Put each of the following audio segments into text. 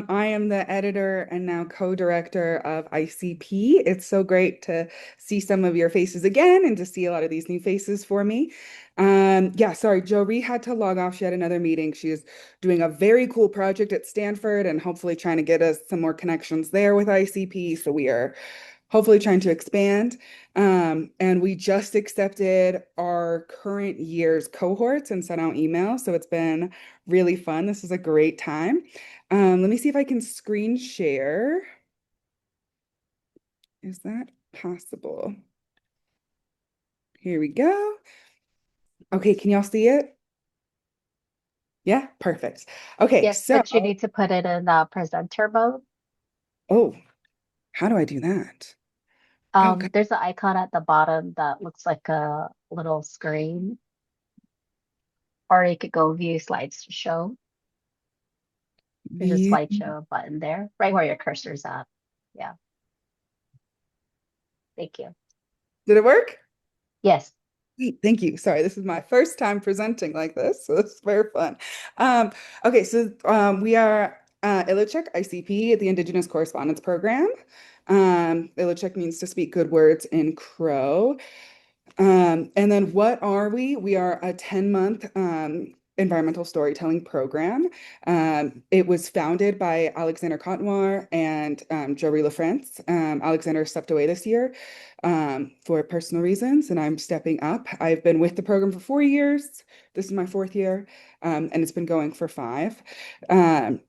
I am the editor and now co-director of ICP. It's so great to see some of your faces again and to see a lot of these new faces for me. Yeah, sorry, Jory had to log off. She had another meeting. She is doing a very cool project at Stanford and hopefully trying to get us some more connections there with ICP. So we are hopefully trying to expand. And we just accepted our current year's cohorts and sent out emails. So it's been really fun. This is a great time. Let me see if I can screen share. Is that possible? Here we go. Okay, can y'all see it? Yeah, perfect. Okay, Yes, so, but you need to put it in presenter mode. oh, how do I do that? Oh, God. There's an icon at the bottom that looks like a little screen, or you could go view slides to show. There's a View. slideshow button there, right where your cursor's at. Yeah, thank you. Did it work? Yes, Great, thank you. Sorry, this is my first time presenting like this, so this is very fun. Um, okay, so we are Ilíiaitchik ICP, the Indigenous Correspondence Program. Ilíiaitchik means to speak good words in Crow. And then what are we? We are a 10-month environmental storytelling program. It was founded by Alexander Cotnoir and Jory LaFrance. Alexander stepped away this year for personal reasons, and I'm stepping up. I've been with the program for 4 years. This is my fourth year, and it's been going for five. Um,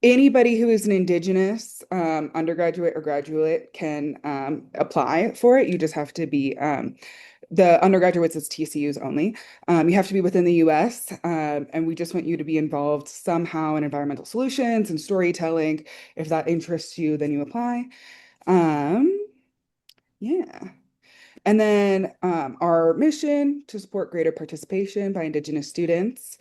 Anybody who is an Indigenous undergraduate or graduate can apply for it. You just have to be the undergraduates is TCUs only. You have to be within the US, and we just want you to be involved somehow in environmental solutions and storytelling. If that interests you, then you apply. Um, yeah. And then our mission to support greater participation by Indigenous students.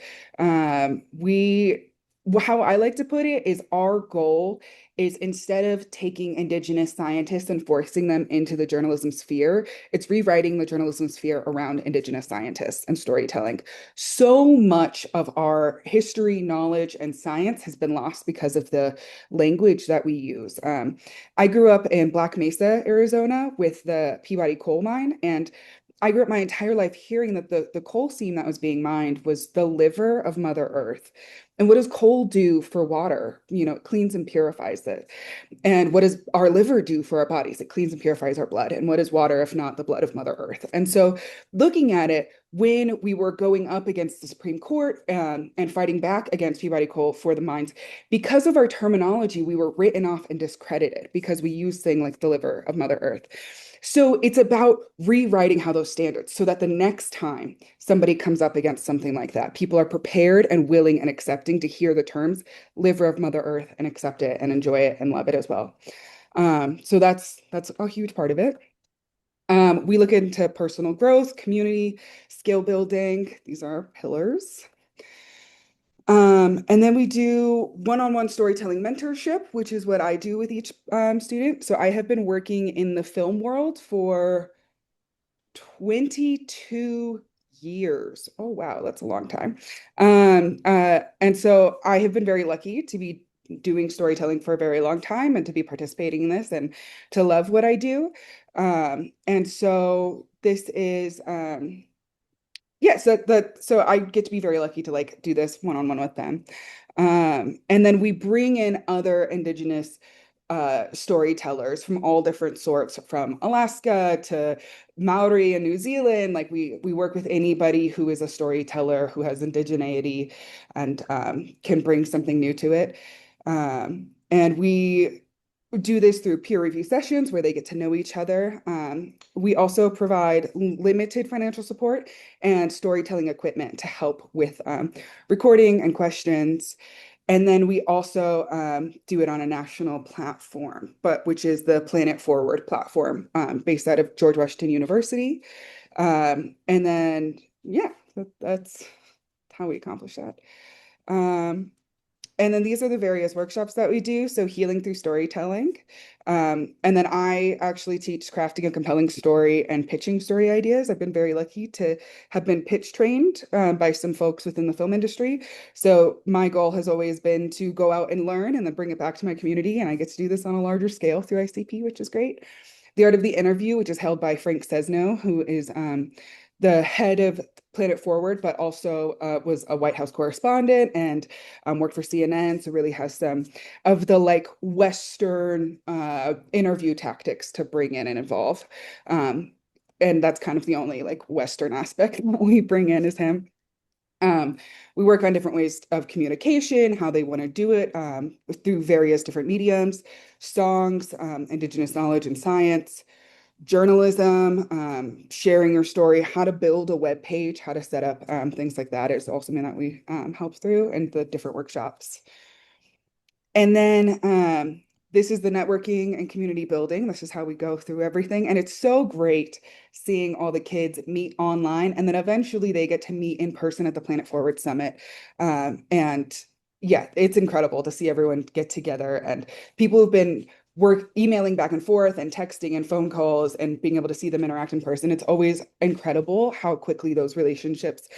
How I like to put it is our goal is instead of taking Indigenous scientists and forcing them into the journalism sphere, it's rewriting the journalism sphere around Indigenous scientists and storytelling. So much of our history, knowledge, and science has been lost because of the language that we use. I grew up in Black Mesa, Arizona, with the Peabody coal mine, and I grew up my entire life hearing that the coal seam that was being mined was the liver of Mother Earth. And what does coal do for water? You know, it cleans and purifies it. And what does our liver do for our bodies? It cleans and purifies our blood. And what is water if not the blood of Mother Earth? And so, looking at it, when we were going up against the Supreme Court and fighting back against Peabody coal for the mines, because of our terminology, we were written off and discredited because we use things like the liver of Mother Earth. So it's about rewriting how those standards so that the next time somebody comes up against something like that, people are prepared and willing and accepting to hear the terms liver of Mother Earth and accept it and enjoy it and love it as well. So that's a huge part of it. We look into personal growth, community, skill building. These are our pillars. And then we do one-on-one storytelling mentorship, which is what I do with each student. So I have been working in the film world for 22 years. Oh, wow, that's a long time. And so I have been very lucky to be doing storytelling for a very long time and to be participating in this and to love what I do. And so this is yeah, so I get to be very lucky to like do this one-on-one with them. And then we bring in other Indigenous storytellers from all different sorts, from Alaska to Maori and New Zealand. Like we work with anybody who is a storyteller who has indigeneity and can bring something new to it. And we do this through peer review sessions where they get to know each other. We also provide limited financial support and storytelling equipment to help with recording and questions. And then we also do it on a national platform, but which is the Planet Forward platform based out of George Washington University. And then, yeah, that's how we accomplish that. Um, And then these are the various workshops that we do. So healing through storytelling. And then I actually teach crafting a compelling story and pitching story ideas. I've been very lucky to have been pitch trained by some folks within the film industry. So my goal has always been to go out and learn and then bring it back to my community. And I get to do this on a larger scale through ICP, which is great. The Art of the Interview, which is held by Frank Sesno, who is the head of Planet Forward, but also was a White House correspondent and worked for CNN. So really has some of the like Western interview tactics to bring in and involve. Um, and that's kind of the only like Western aspect that we bring in is him. Um, we work on different ways of communication, how they want to do it through various different mediums, songs, Indigenous knowledge and science, journalism, sharing your story, how to build a web page, how to set up things like that is also something that we help through and the different workshops. And then this is the networking and community building. This is how we go through everything. And it's so great seeing all the kids meet online. And then eventually they get to meet in person at the Planet Forward Summit. And yeah, it's incredible to see everyone get together. And people have been emailing back and forth and texting and phone calls and being able to see them interact in person. It's always incredible how quickly those relationships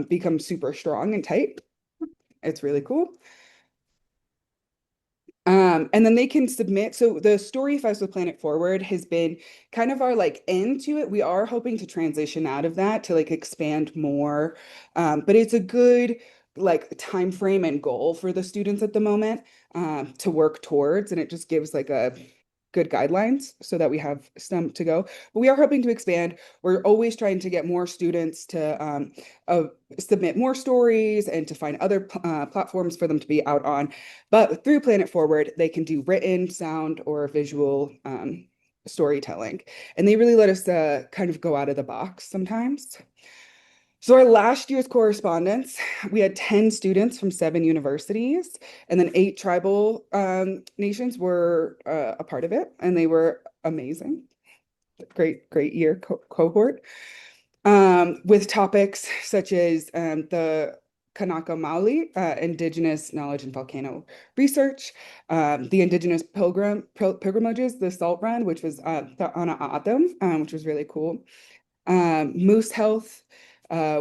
become super strong and tight. It's really cool. And then they can submit. So the Story Fest with Planet Forward has been kind of our like end to it. We are hoping to transition out of that to like expand more. But it's a good like time frame and goal for the students at the moment to work towards. And it just gives like a good guidelines so that we have some to go. But we are hoping to expand. We're always trying to get more students to uh, submit more stories and to find other platforms for them to be out on. But through Planet Forward, they can do written, sound, or visual storytelling. And they really let us kind of go out of the box sometimes. So our last year's correspondence, we had 10 students from 7 universities, and then 8 tribal nations were a part of it, and they were amazing. Great, great year cohort. With topics such as the Kanaka Maoli, Indigenous knowledge and volcano research, the Indigenous pilgrimages, the Salt Run, which was the Ana Atom, which was really cool. Moose health,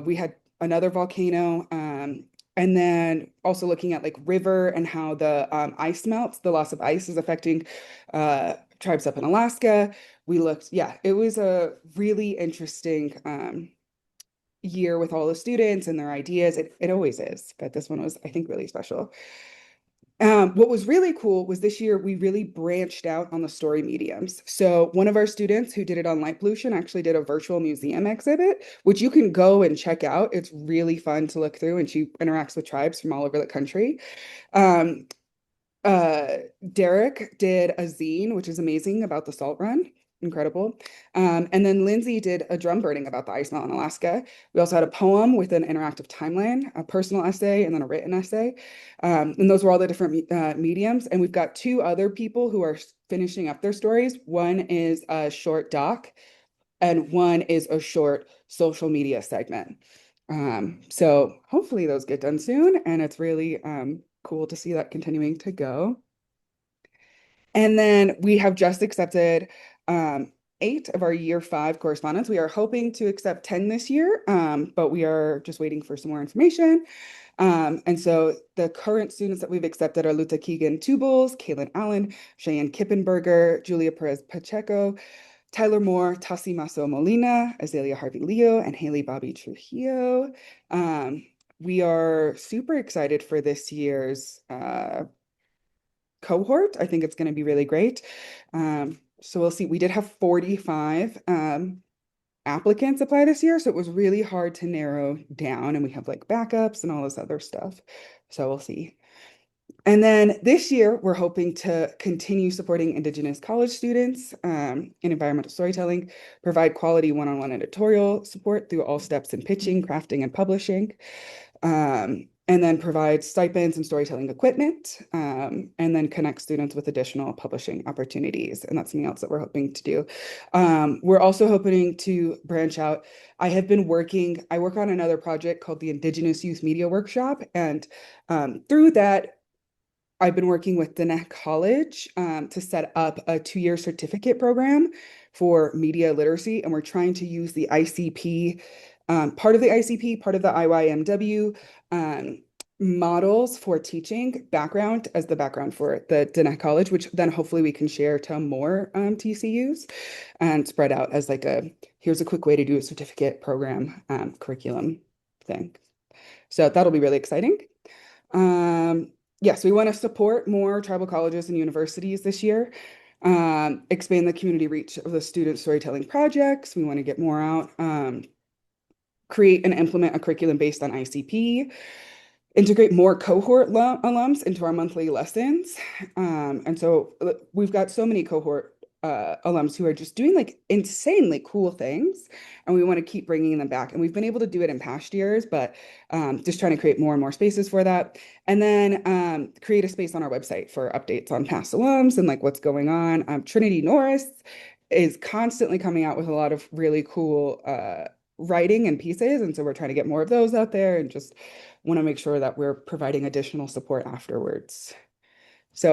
we had another volcano, and then also looking at like river and how the ice melts, the loss of ice is affecting tribes up in Alaska. We looked, yeah, it was a really interesting year with all the students and their ideas. It always is, but this one was, I think, really special. What was really cool was this year we really branched out on the story mediums. So one of our students who did it on light pollution actually did a virtual museum exhibit, which you can go and check out. It's really fun to look through, and she interacts with tribes from all over the country. Um, uh, Derek did a zine, which is amazing about the salt run. Incredible. And then Lindsay did a drum burning about the ice melt in Alaska. We also had a poem with an interactive timeline, a personal essay, and then a written essay. And those were all the different mediums. And we've got 2 other people who are finishing up their stories. One is a short doc, and one is a short social media segment. So hopefully those get done soon. And it's really cool to see that continuing to go. And then we have just accepted 8 of our year 5 correspondents. We are hoping to accept 10 this year, but we are just waiting for some more information. And so the current students that we've accepted are Luta Keegan Tubles, Kaylin Allen, Cheyenne Kippenberger, Julia Perez Pacheco, Tyler Moore, Tassi Maso Molina, Azalea Harvey Leo, and Haley Bobby Trujillo. We are super excited for this year's cohort. I think it's going to be really great. So we'll see. We did have 45 applicants apply this year, so it was really hard to narrow down, and we have like backups and all this other stuff. So we'll see. And then this year, we're hoping to continue supporting Indigenous college students in environmental storytelling, provide quality one-on-one editorial support through all steps in pitching, crafting, and publishing, and then provide stipends and storytelling equipment, and then connect students with additional publishing opportunities. And that's something else that we're hoping to do. We're also hoping to branch out. I work on another project called the Indigenous Youth Media Workshop. And through that, I've been working with Diné College to set up a 2-year certificate program for media literacy, and we're trying to use the ICP, part of the ICP, part of the IYMW models for teaching background as the background for the Diné College, which then hopefully we can share to more TCUs and spread out as like here's a quick way to do a certificate program curriculum thing. So that'll be really exciting. Yes, we want to support more tribal colleges and universities this year. Expand the community reach of the student storytelling projects. We want to get more out. Create and implement a curriculum based on ICP. Integrate more cohort alums into our monthly lessons. And so we've got so many cohort alums who are just doing like insanely cool things, and we want to keep bringing them back. And we've been able to do it in past years, but just trying to create more and more spaces for that. And then create a space on our website for updates on past alums and like what's going on. Trinity Norris is constantly coming out with a lot of really cool writing and pieces. And so we're trying to get more of those out there and just want to make sure that we're providing additional support afterwards.